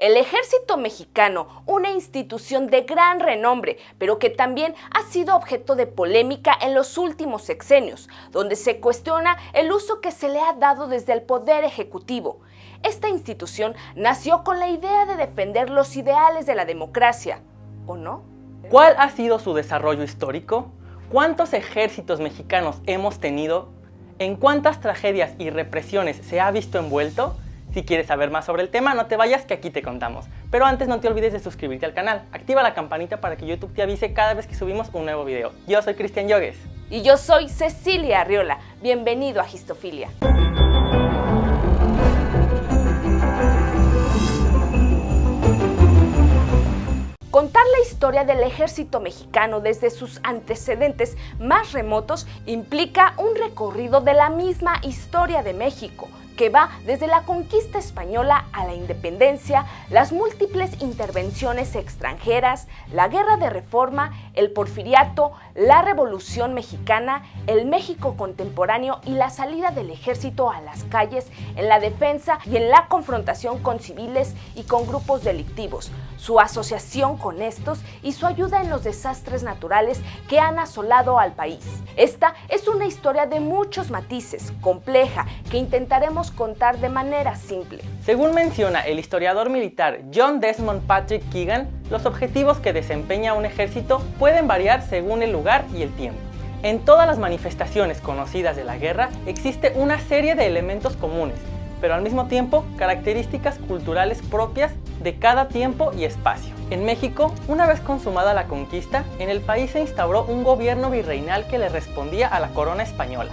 El Ejército Mexicano, una institución de gran renombre, pero que también ha sido objeto de polémica en los últimos sexenios, donde se cuestiona el uso que se le ha dado desde el Poder Ejecutivo. Esta institución nació con la idea de defender los ideales de la democracia, ¿o no? ¿Cuál ha sido su desarrollo histórico? ¿Cuántos ejércitos mexicanos hemos tenido? ¿En cuántas tragedias y represiones se ha visto envuelto? Si quieres saber más sobre el tema, no te vayas que aquí te contamos. Pero antes no te olvides de suscribirte al canal. Activa la campanita para que YouTube te avise cada vez que subimos un nuevo video. Yo soy Cristian Yogues. Y yo soy Cecilia Arriola. Bienvenido a Histofilia. Contar la historia del ejército mexicano desde sus antecedentes más remotos implica un recorrido de la misma historia de México, que va desde la conquista española a la independencia, las múltiples intervenciones extranjeras, la Guerra de Reforma, el Porfiriato, la Revolución Mexicana, el México contemporáneo y la salida del ejército a las calles en la defensa y en la confrontación con civiles y con grupos delictivos, su asociación con estos y su ayuda en los desastres naturales que han asolado al país. Esta es una historia de muchos matices, compleja, que intentaremos contar de manera simple. Según menciona el historiador militar John Desmond Patrick Keegan, los objetivos que desempeña un ejército pueden variar según el lugar y el tiempo. En todas las manifestaciones conocidas de la guerra existe una serie de elementos comunes, pero al mismo tiempo características culturales propias de cada tiempo y espacio. En México, una vez consumada la conquista, en el país se instauró un gobierno virreinal que le respondía a la corona española.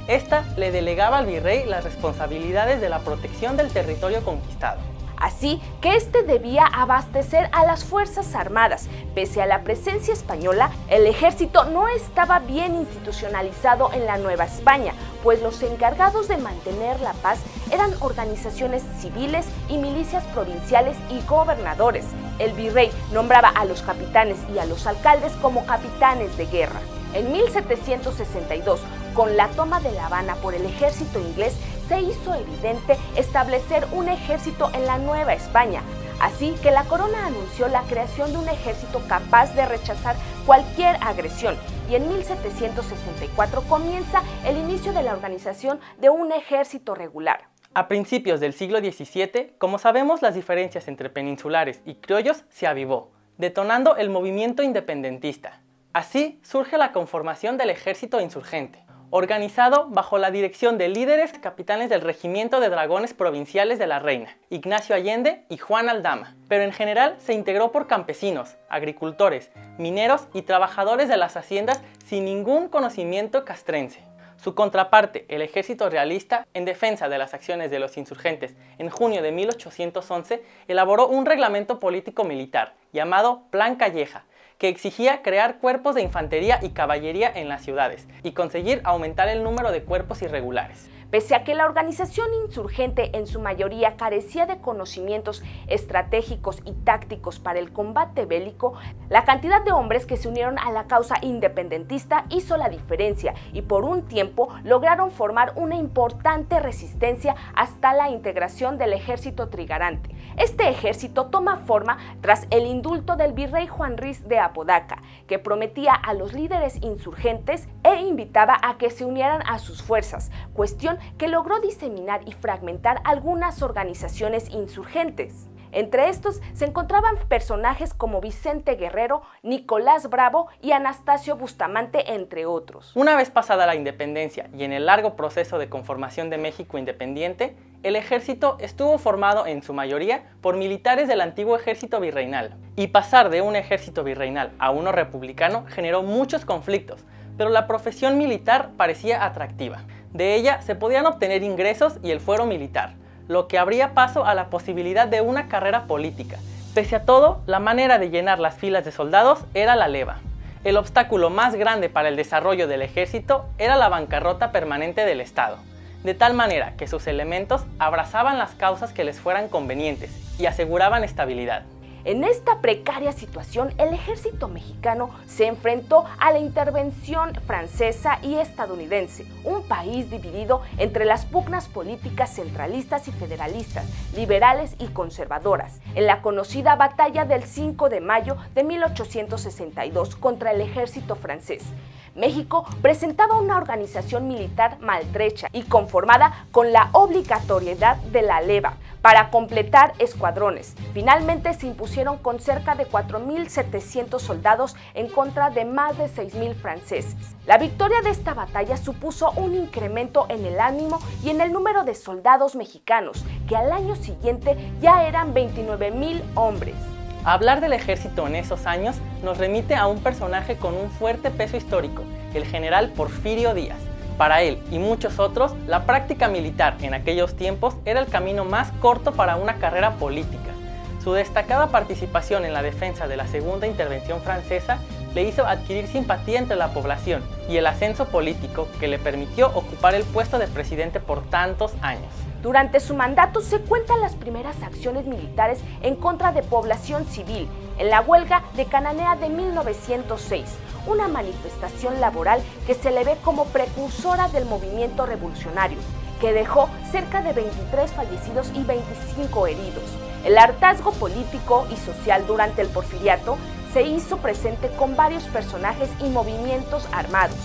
Esta le delegaba al virrey las responsabilidades de la protección del territorio conquistado. Así que este debía abastecer a las Fuerzas Armadas. Pese a la presencia española, el ejército no estaba bien institucionalizado en la Nueva España, pues los encargados de mantener la paz eran organizaciones civiles y milicias provinciales y gobernadores. El virrey nombraba a los capitanes y a los alcaldes como capitanes de guerra. En 1762, con la toma de La Habana por el ejército inglés, se hizo evidente establecer un ejército en la Nueva España. Así que la corona anunció la creación de un ejército capaz de rechazar cualquier agresión, y en 1764 comienza el inicio de la organización de un ejército regular. A principios del siglo XVII, como sabemos, las diferencias entre peninsulares y criollos se avivó, detonando el movimiento independentista. Así surge la conformación del ejército insurgente, organizado bajo la dirección de líderes capitanes del Regimiento de Dragones Provinciales de la Reina, Ignacio Allende y Juan Aldama, pero en general se integró por campesinos, agricultores, mineros y trabajadores de las haciendas sin ningún conocimiento castrense. Su contraparte, el ejército realista, en defensa de las acciones de los insurgentes, en junio de 1811, elaboró un reglamento político militar llamado Plan Calleja, que exigía crear cuerpos de infantería y caballería en las ciudades y conseguir aumentar el número de cuerpos irregulares. Pese a que la organización insurgente en su mayoría carecía de conocimientos estratégicos y tácticos para el combate bélico, la cantidad de hombres que se unieron a la causa independentista hizo la diferencia y por un tiempo lograron formar una importante resistencia hasta la integración del ejército trigarante. Este ejército toma forma tras el indulto del virrey Juan Ruiz de Apodaca, que prometía a los líderes insurgentes e invitaba a que se unieran a sus fuerzas, cuestión que logró diseminar y fragmentar algunas organizaciones insurgentes. Entre estos se encontraban personajes como Vicente Guerrero, Nicolás Bravo y Anastasio Bustamante, entre otros. Una vez pasada la independencia y en el largo proceso de conformación de México independiente, el ejército estuvo formado en su mayoría por militares del antiguo ejército virreinal. Y pasar de un ejército virreinal a uno republicano generó muchos conflictos, pero la profesión militar parecía atractiva. De ella se podían obtener ingresos y el fuero militar, lo que abría paso a la posibilidad de una carrera política. Pese a todo, la manera de llenar las filas de soldados era la leva. El obstáculo más grande para el desarrollo del ejército era la bancarrota permanente del Estado, de tal manera que sus elementos abrazaban las causas que les fueran convenientes y aseguraban estabilidad. En esta precaria situación, el ejército mexicano se enfrentó a la intervención francesa y estadounidense, un país dividido entre las pugnas políticas centralistas y federalistas, liberales y conservadoras, en la conocida batalla del 5 de mayo de 1862 contra el ejército francés. México presentaba una organización militar maltrecha y conformada con la obligatoriedad de la leva para completar escuadrones. Finalmente se impusieron con cerca de 4.700 soldados en contra de más de 6.000 franceses. La victoria de esta batalla supuso un incremento en el ánimo y en el número de soldados mexicanos, que al año siguiente ya eran 29.000 hombres. Hablar del ejército en esos años nos remite a un personaje con un fuerte peso histórico, el general Porfirio Díaz. Para él y muchos otros, la práctica militar en aquellos tiempos era el camino más corto para una carrera política. Su destacada participación en la defensa de la segunda intervención francesa le hizo adquirir simpatía entre la población y el ascenso político que le permitió ocupar el puesto de presidente por tantos años. Durante su mandato se cuentan las primeras acciones militares en contra de población civil, en la huelga de Cananea de 1906, una manifestación laboral que se le ve como precursora del movimiento revolucionario, que dejó cerca de 23 fallecidos y 25 heridos. El hartazgo político y social durante el porfiriato se hizo presente con varios personajes y movimientos armados.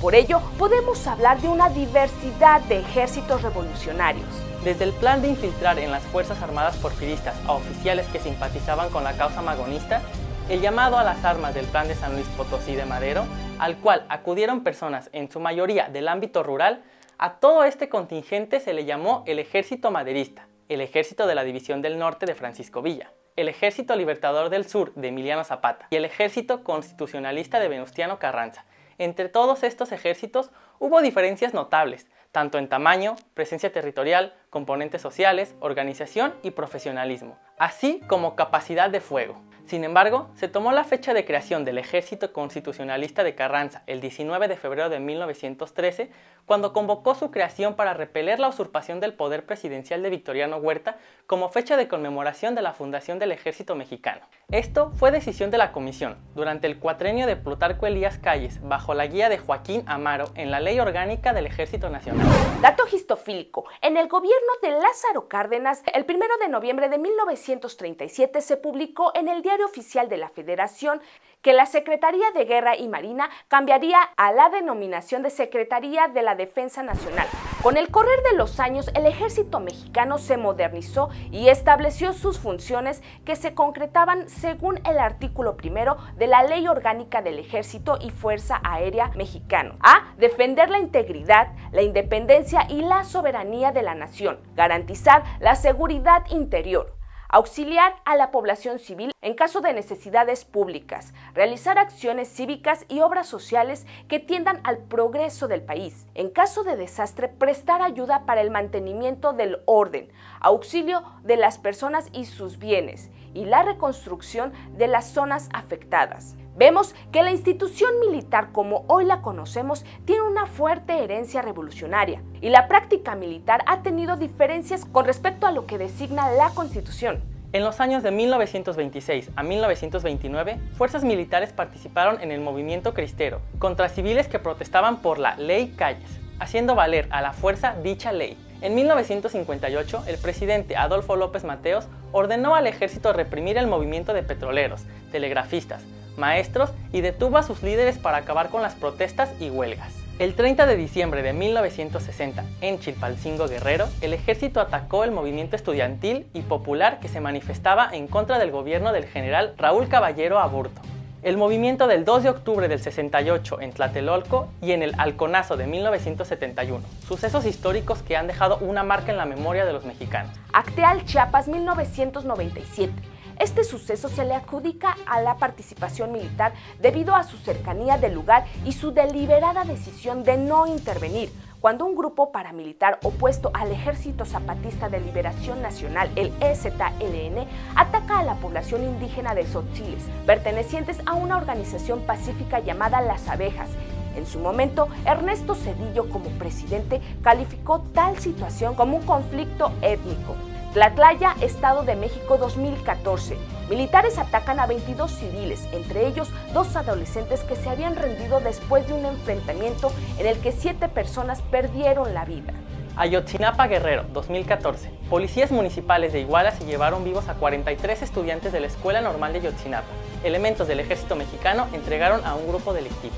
Por ello, podemos hablar de una diversidad de ejércitos revolucionarios. Desde el plan de infiltrar en las Fuerzas Armadas porfiristas a oficiales que simpatizaban con la causa magonista, el llamado a las armas del Plan de San Luis Potosí de Madero, al cual acudieron personas en su mayoría del ámbito rural, a todo este contingente se le llamó el Ejército Maderista, el Ejército de la División del Norte de Francisco Villa, el Ejército Libertador del Sur de Emiliano Zapata y el Ejército Constitucionalista de Venustiano Carranza. Entre todos estos ejércitos hubo diferencias notables, tanto en tamaño, presencia territorial, componentes sociales, organización y profesionalismo, así como capacidad de fuego. Sin embargo, se tomó la fecha de creación del Ejército Constitucionalista de Carranza, el 19 de febrero de 1913, cuando convocó su creación para repeler la usurpación del poder presidencial de Victoriano Huerta como fecha de conmemoración de la fundación del Ejército Mexicano. Esto fue decisión de la Comisión, durante el cuatrenio de Plutarco Elías Calles, bajo la guía de Joaquín Amaro en la Ley Orgánica del Ejército Nacional. Dato histofílico: en el gobierno de Lázaro Cárdenas, el 1 de noviembre de 1937 se publicó en el Diario Oficial de la Federación que la Secretaría de Guerra y Marina cambiaría a la denominación de Secretaría de la Defensa Nacional. Con el correr de los años, el ejército mexicano se modernizó y estableció sus funciones que se concretaban según el artículo 1 de la Ley Orgánica del Ejército y Fuerza Aérea Mexicano. A. Defender la integridad, la independencia y la soberanía de la nación. Garantizar la seguridad interior. Auxiliar a la población civil en caso de necesidades públicas, realizar acciones cívicas y obras sociales que tiendan al progreso del país. En caso de desastre, prestar ayuda para el mantenimiento del orden, auxilio de las personas y sus bienes, y la reconstrucción de las zonas afectadas. Vemos que la institución militar como hoy la conocemos tiene una fuerte herencia revolucionaria y la práctica militar ha tenido diferencias con respecto a lo que designa la Constitución. En los años de 1926 a 1929, fuerzas militares participaron en el movimiento cristero contra civiles que protestaban por la Ley Calles, haciendo valer a la fuerza dicha ley. En 1958, el presidente Adolfo López Mateos ordenó al ejército reprimir el movimiento de petroleros, telegrafistas, maestros y detuvo a sus líderes para acabar con las protestas y huelgas. El 30 de diciembre de 1960, en Chilpancingo, Guerrero, el ejército atacó el movimiento estudiantil y popular que se manifestaba en contra del gobierno del general Raúl Caballero Aburto. El movimiento del 2 de octubre del 68 en Tlatelolco y en el Halconazo de 1971, sucesos históricos que han dejado una marca en la memoria de los mexicanos. Acteal, Chiapas, 1997. Este suceso se le adjudica a la participación militar debido a su cercanía del lugar y su deliberada decisión de no intervenir, cuando un grupo paramilitar opuesto al Ejército Zapatista de Liberación Nacional, el EZLN, ataca a la población indígena de Tzotziles, pertenecientes a una organización pacífica llamada Las Abejas. En su momento, Ernesto Zedillo, como presidente, calificó tal situación como un conflicto étnico. Tlatlaya, Estado de México, 2014. Militares atacan a 22 civiles, entre ellos 2 adolescentes que se habían rendido después de un enfrentamiento en el que 7 personas perdieron la vida. Ayotzinapa, Guerrero, 2014. Policías municipales de Iguala se llevaron vivos a 43 estudiantes de la Escuela Normal de Ayotzinapa. Elementos del Ejército Mexicano entregaron a un grupo delictivo.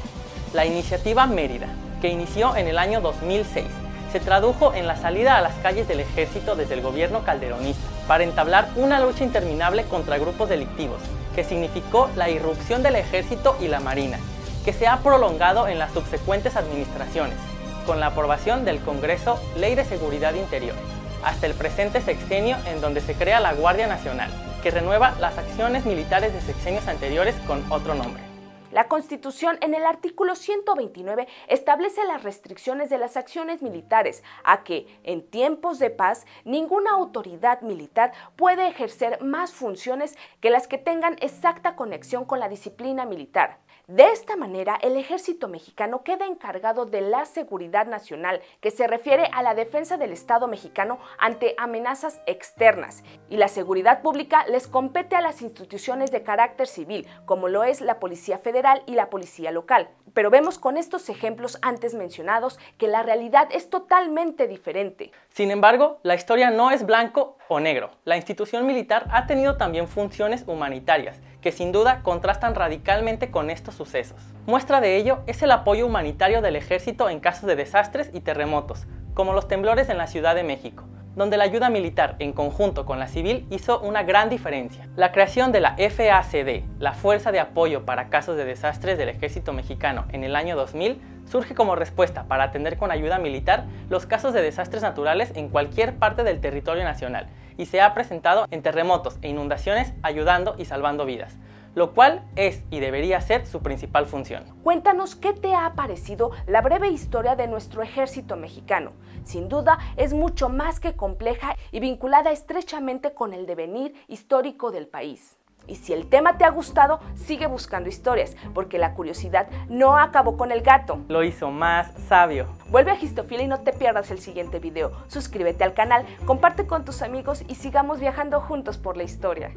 La iniciativa Mérida, que inició en el año 2006, se tradujo en la salida a las calles del ejército desde el gobierno calderonista para entablar una lucha interminable contra grupos delictivos, que significó la irrupción del ejército y la marina, que se ha prolongado en las subsecuentes administraciones, con la aprobación del Congreso Ley de Seguridad Interior, hasta el presente sexenio en donde se crea la Guardia Nacional, que renueva las acciones militares de sexenios anteriores con otro nombre. La Constitución, en el artículo 129, establece las restricciones de las acciones militares a que, en tiempos de paz, ninguna autoridad militar puede ejercer más funciones que las que tengan exacta conexión con la disciplina militar. De esta manera, el Ejército Mexicano queda encargado de la seguridad nacional, que se refiere a la defensa del Estado mexicano ante amenazas externas, y la seguridad pública les compete a las instituciones de carácter civil, como lo es la Policía Federal y la Policía Local. Pero vemos con estos ejemplos antes mencionados que la realidad es totalmente diferente. Sin embargo, la historia no es blanco o negro. La institución militar ha tenido también funciones humanitarias, que sin duda contrastan radicalmente con estos sucesos. Muestra de ello es el apoyo humanitario del ejército en casos de desastres y terremotos, como los temblores en la Ciudad de México, donde la ayuda militar en conjunto con la civil hizo una gran diferencia. La creación de la FACD, la Fuerza de Apoyo para Casos de Desastres del Ejército Mexicano, en el año 2000, surge como respuesta para atender con ayuda militar los casos de desastres naturales en cualquier parte del territorio nacional, y se ha presentado en terremotos e inundaciones ayudando y salvando vidas, lo cual es y debería ser su principal función. Cuéntanos qué te ha parecido la breve historia de nuestro ejército mexicano. Sin duda es mucho más que compleja y vinculada estrechamente con el devenir histórico del país. Y si el tema te ha gustado, sigue buscando historias, porque la curiosidad no acabó con el gato. Lo hizo más sabio. Vuelve a Histofilia y no te pierdas el siguiente video. Suscríbete al canal, comparte con tus amigos y sigamos viajando juntos por la historia.